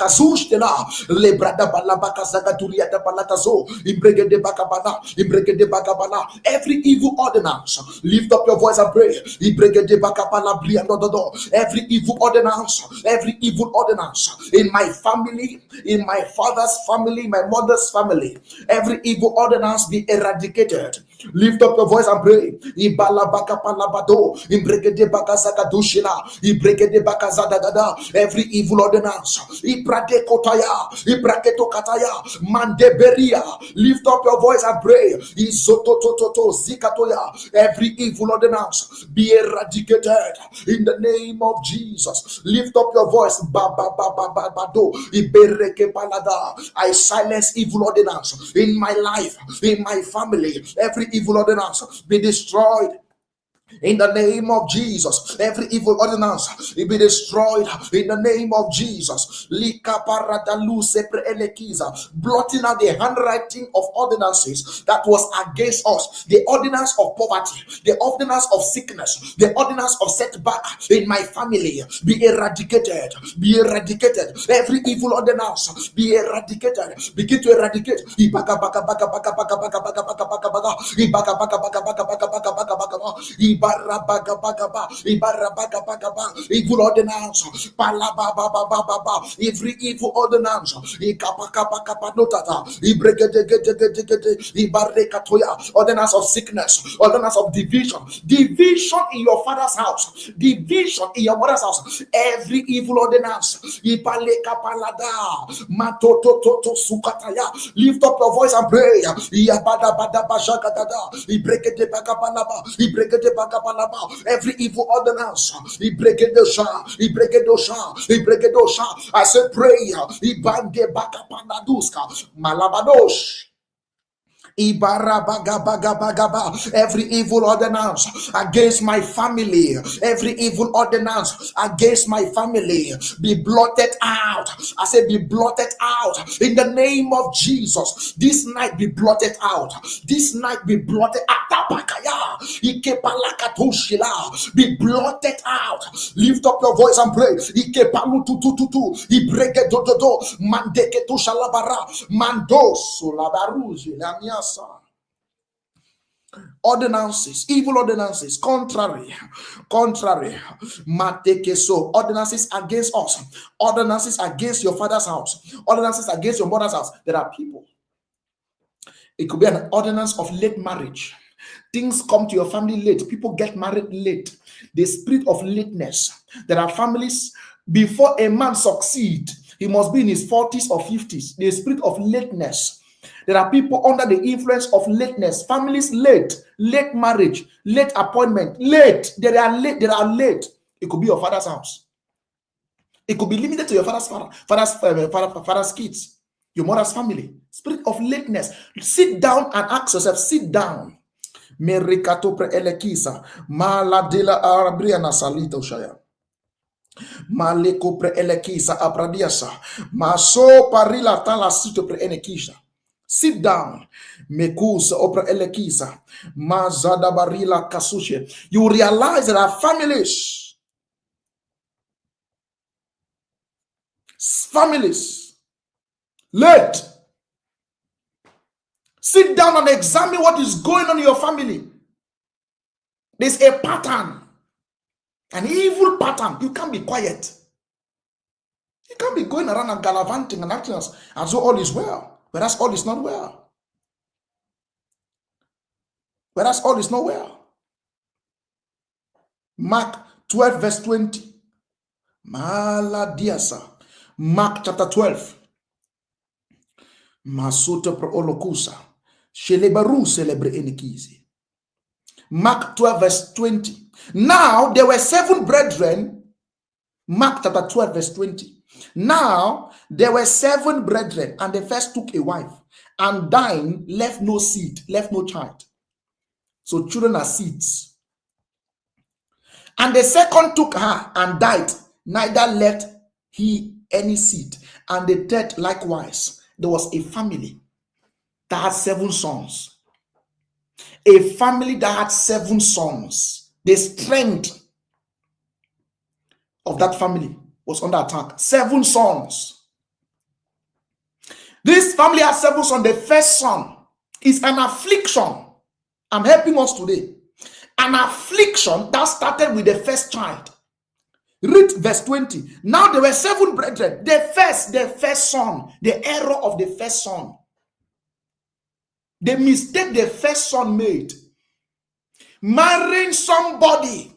bakazush de la lebrada balabaka zagaturia da balatazo imbregede bakabana imbregede bakabana. Every evil ordinance, lift up your voice and pray. Imbregede bakabala briandodo. Every evil ordinance, every evil ordinance in my family, in my father's family, my mother's family, every evil ordinance be eradicated. Lift up your voice and pray. Ibala bakapalabado imbregede bakazagadushila imbregede bakazadagada. Every evil ordinance, ibrade kotaya ibraketo kataya mandeberia. Lift up your voice and pray. Izototototo zikatoya. Every evil ordinance be eradicated in the name of Jesus. Lift up your voice. I silence evil ordinance in my life, in my family. Every evil ordinance be destroyed in the name of Jesus. Every evil ordinance will be destroyed in the name of Jesus. Blotting out the handwriting of ordinances that was against us. The ordinance of poverty, the ordinance of sickness, the ordinance of setback in my family be eradicated. Be eradicated. Every evil ordinance be eradicated. Begin to eradicate. Evil ordinance, every evil ordinance, ordinance of sickness, ordinance of division, division in your father's house, division in your mother's house, every evil ordinance. Lift up your voice and pray. Every evil ordinance, I say prayer. Malabadosh. Every evil ordinance against my family, every evil ordinance against my family be blotted out. I say be blotted out in the name of Jesus. This night be blotted out. This night be blotted out. Be blotted out. Lift up your voice and pray. Ordinances, evil ordinances, contrary, ordinances against us, ordinances against your father's house, ordinances against your mother's house. There are people. It could be an ordinance of late marriage. Things come to your family late. People get married late. The spirit of lateness. There are families, before a man succeed, he must be in his 40s or 50s. The spirit of lateness. There are people under the influence of lateness. Families late marriage, late appointment, late. They are late. It could be your father's house. It could be limited to your father's kids, your mother's family. Spirit of lateness. Sit down and ask yourself. Sit down. Merikato pre elekisa maladela arabriana salita ushaya. Maleko pre elekisa abradiasa maso parila tala sito pre enekisha. Sit down. Mekusa opera elekisa mazada barila kasushe. You realize there are families late. Sit down and examine what is going on in your family. There's a pattern, an evil pattern. You can't be quiet. You can't be going around and gallivanting and acting as though all is well, whereas all is not well. Mark 12 verse 20. Maladiasa. Mark chapter 12. Masuta pro olokusa. Shelebaru celebre enikizi. Mark 12 verse 20. Now there were 7 brethren. Mark chapter 12 verse 20. Now there were 7 brethren, and the first took a wife, and dying left no seed, left no child. So children are seeds. And the second took her and died, neither left he any seed. And the third likewise. There was a family that had 7 sons. A family that had 7 sons. The strength of that family was under attack. 7 sons. This family has 7 sons. The first son is an affliction. I'm helping us today. An affliction that started with the first child. Read verse 20. Now there were 7 brethren. The first son, the error of the first son, the mistake the first son made, marrying somebody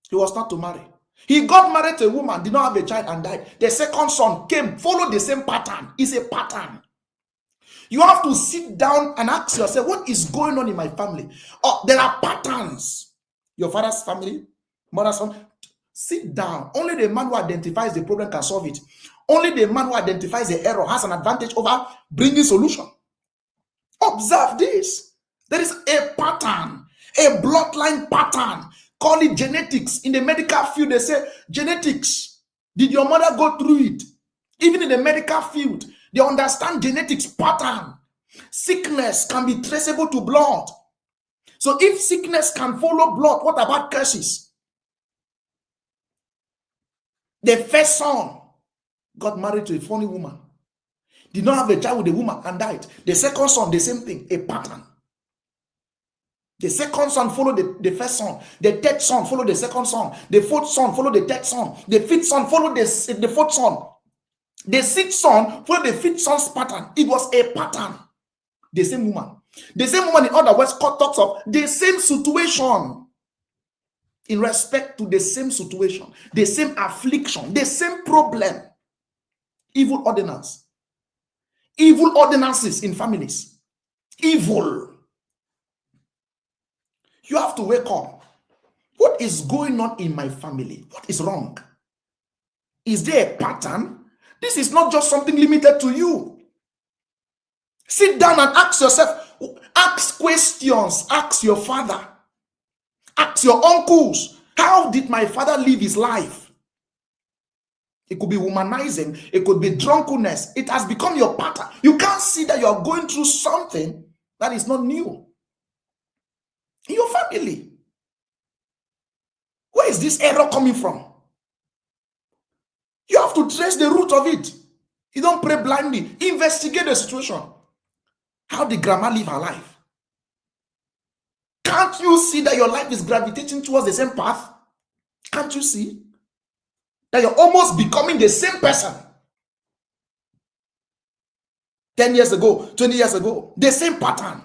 he was not to marry. He got married to a woman, did not have a child, and died. The second son came, followed the same pattern. It's a pattern. You have to sit down and ask yourself, what is going on in my family? Oh, there are patterns. Your father's family, mother's family. Sit down. Only the man who identifies the problem can solve it. Only the man who identifies the error has an advantage over bringing solution. Observe this. There is a pattern, a bloodline pattern. Call it genetics. In the medical field, they say genetics. Did your mother go through it? Even in the medical field, they understand genetics pattern. Sickness can be traceable to blood. So if sickness can follow blood, what about curses? The first son got married to a funny woman, did not have a child with a woman, and died. The second son, the same thing, a pattern. The second son followed the first son. The third son followed the second son. The fourth son followed the third son. The fifth son followed the fourth son. The sixth son followed the fifth son's pattern. It was a pattern. The same woman. The same woman, in other words, talks of the same situation. In respect to the same situation, the same affliction, the same problem. Evil ordinance. Evil ordinances in families. Evil. You have to wake up. What is going on in my family? What is wrong? Is there a pattern? This is not just something limited to you. Sit down and ask yourself, ask questions, ask your father, ask your uncles, how did my father live his life? It could be womanizing, it could be drunkenness. It has become your pattern. You can't see that you are going through something that is not new in your family. Where is this error coming from? You have to trace the root of it. You don't pray blindly. Investigate the situation. How did grandma live her life? Can't you see that your life is gravitating towards the same path? Can't you see that you're almost becoming the same person? 10 years ago, 20 years ago, the same pattern.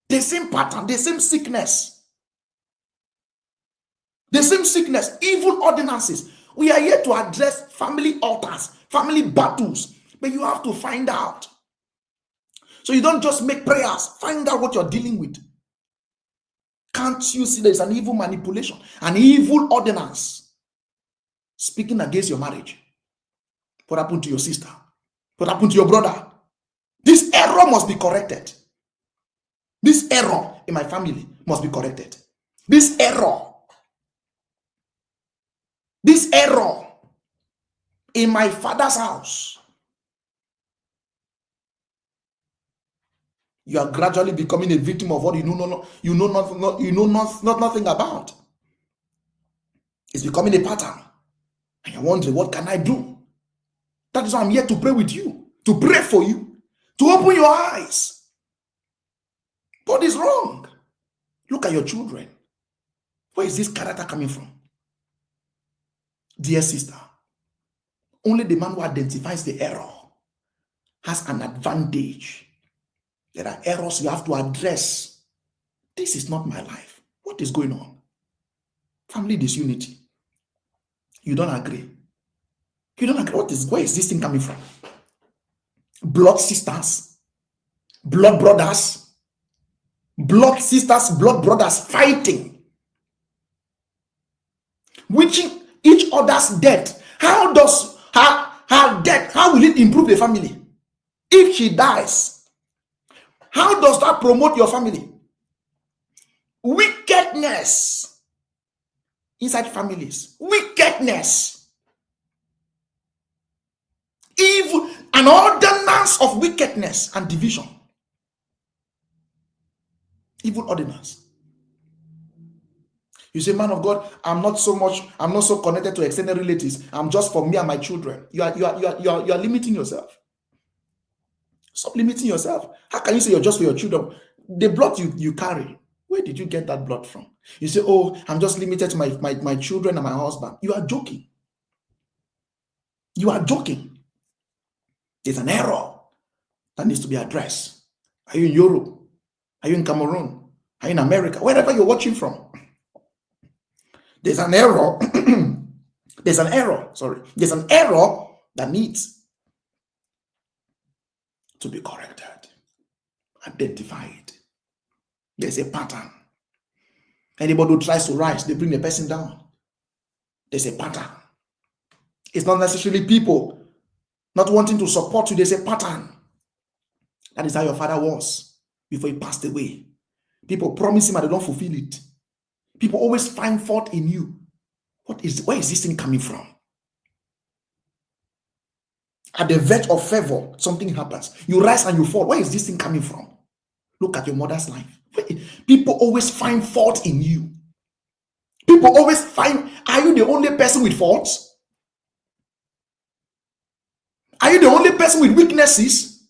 The same pattern, the same sickness. The same sickness, evil ordinances. We are here to address family altars, family battles, but you have to find out. So you don't just make prayers, find out what you're dealing with. Can't you see there's an evil manipulation, an evil ordinance speaking against your marriage? What happened to your sister? What happened to your brother? This error must be corrected. This error in my family must be corrected. This error in my father's house. You are gradually becoming a victim of what you know nothing about. It's becoming a pattern. And you're wondering, what can I do? That is why I'm here to pray with you, to pray for you, to open your eyes. What is wrong? Look at your children. Where is this character coming from? Dear sister, only the man who identifies the error has an advantage. There are errors you have to address. This is not my life. What is going on? Family disunity. You don't agree. You don't agree. Where is this thing coming from? Blood sisters, blood brothers, blood sisters, blood brothers fighting, wishing each other's death. How does her death, how will it improve the family? If she dies, how does that promote your family? Wickedness inside families. Wickedness. Evil. An ordinance of wickedness and division. Evil ordinance. You say, man of God, I'm not so connected to extended relatives. I'm just for me and my children. You are limiting yourself. Stop limiting yourself. How can you say you're just for your children? The blood you carry, where did you get that blood from? You say, oh, I'm just limited to my children and my husband. You are joking. You are joking. There's an error that needs to be addressed. Are you in Europe? Are you in Cameroon? Are you in America? Wherever you're watching from, there's an error. There's an error. Sorry. There's an error that needs to be corrected. Identify it. There's a pattern. Anybody who tries to rise, they bring the person down. There's a pattern. It's not necessarily people not wanting to support you. There's a pattern. That is how your father was before he passed away. People promise him and they don't fulfill it. People always find fault in you. Where is this thing coming from? At the verge of favor, something happens. You rise and you fall. Where is this thing coming from? Look at your mother's life. People always find fault in you. People always find, are you the only person with faults? Are you the only person with weaknesses?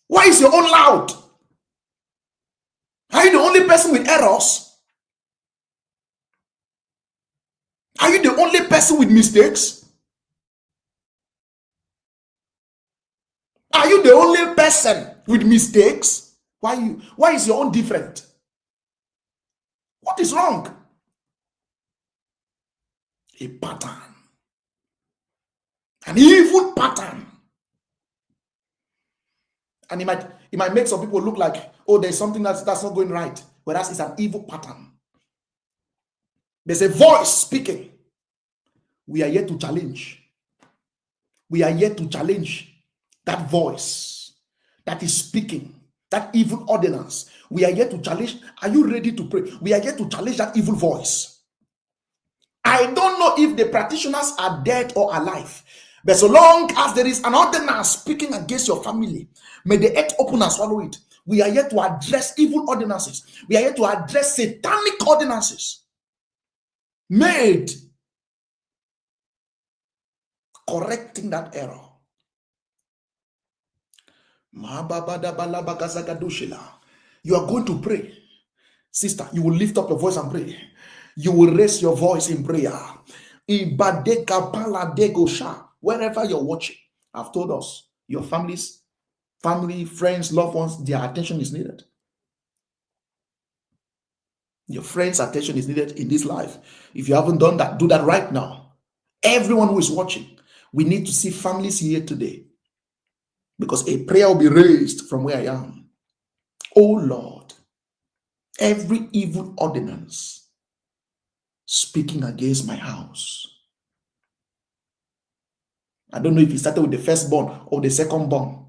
Why is your own loud? Are you the only person with errors? Are you the only person with mistakes? Are you the only person with mistakes? Why is your own different? What is wrong? A pattern. An evil pattern. And it might make some people look like, oh, there's something that's not going right. Whereas it's an evil pattern. There's a voice speaking. We are yet to challenge. We are yet to challenge that voice that is speaking, that evil ordinance. We are yet to challenge. Are you ready to pray? We are yet to challenge that evil voice. I don't know if the practitioners are dead or alive, but so long as there is an ordinance speaking against your family, may the earth open and swallow it. We are yet to address evil ordinances. We are yet to address satanic ordinances made correcting that error. You are going to pray. Sister, you will lift up your voice and pray. You will raise your voice in prayer. Wherever you're watching, I've told us, your family, friends, loved ones, their attention is needed. Your friends' attention is needed in this life. If you haven't done that, do that right now. Everyone who is watching, we need to see families here today, because a prayer will be raised from where I am. Oh Lord, every evil ordinance speaking against my house. I don't know if it started with the firstborn or the secondborn.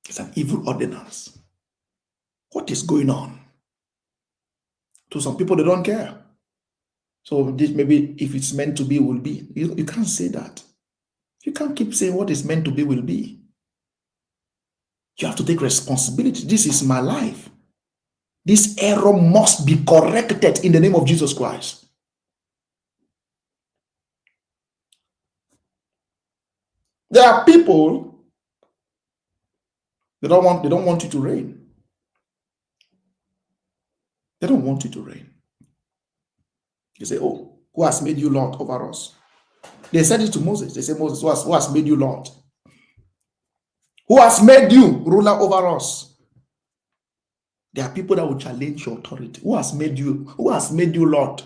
It's an evil ordinance. What is going on? To some people, they don't care. So this maybe if it's meant to be, will be. You can't say that. You can't keep saying what is meant to be will be. You have to take responsibility. This is my life. This error must be corrected in the name of Jesus Christ. There are people, they don't want you to reign. They don't want you to reign. They say, oh, who has made you Lord over us? They said it to Moses. They say, Moses, who has made you Lord? Who has made you ruler over us? There are people that will challenge your authority. Who has made you? Who has made you Lord?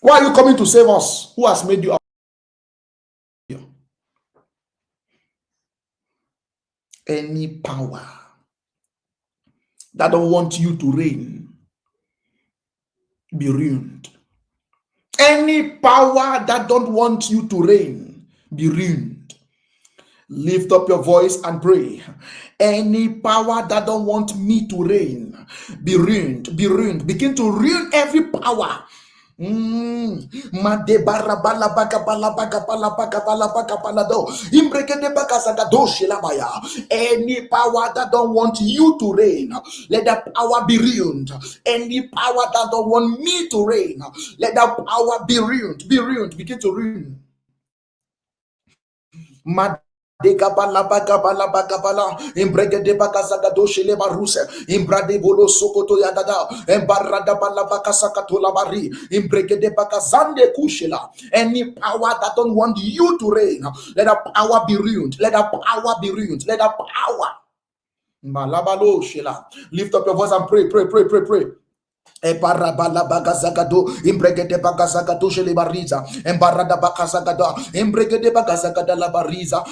Why are you coming to save us? Who has made you? Any power that don't want you to reign, be ruined. Any power that don't want you to reign, be ruined. Lift up your voice and pray. Any power that don't want me to reign, be ruined, be ruined. Begin to ruin every power. Any power that don't want you to reign, let that power be ruined. Any power that don't want me to reign, let that power be ruined. Be ruined. Begin to ruin. Dekabalabagabalabagabala, Imbregede Bakazagado Shele Baruse, Imbrade Bolo Sokoto Yadada, Embarada Balabakasakatola Bari, Imbregede Bakazande Kushela. Any power that don't want you to reign, let that power be ruined. Let that power be ruined. Let that power. Malabalo Shela. Lift up your voice and pray, pray, pray, pray, pray. Ebarabala bagazagado, imbregede bagazagado shele bariza, embarada bagazagada, imbregede bagazagada la bariza,